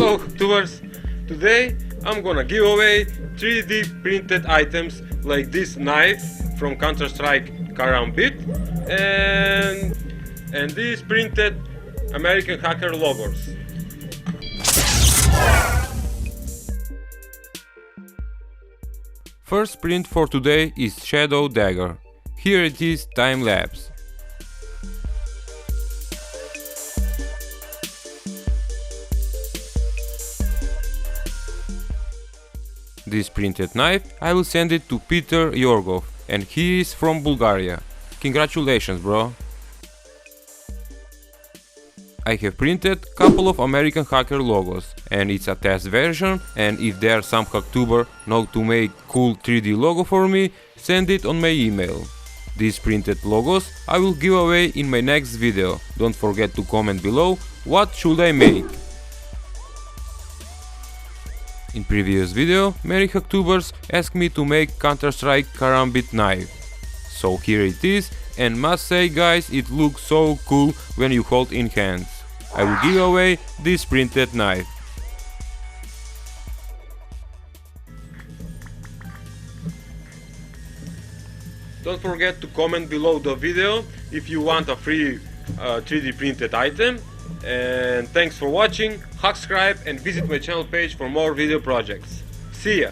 Hello Tubers! Today I'm gonna give away 3D printed items like this knife from Counter-Strike Karambit and these printed American hacker logos. First print for today is Shadow Dagger. Here it is time lapse. This printed knife I will send it to Peter Yorgov, and he is from Bulgaria. Congratulations, bro! I have printed couple of American hacker logos, and it's a test version, and if there some hacktuber know to make cool 3D logo for me, send it on my email. These printed logos I will give away in my next video. Don't forget to comment below what should I make. In previous video, many hacktubers asked me to make Counter-Strike Karambit knife. So here it is, and must say guys, it looks so cool when you hold in hands. I will give away this printed knife. Don't forget to comment below the video if you want a free 3D printed item. And thanks for watching, subscribe and visit my channel page for more video projects. See ya!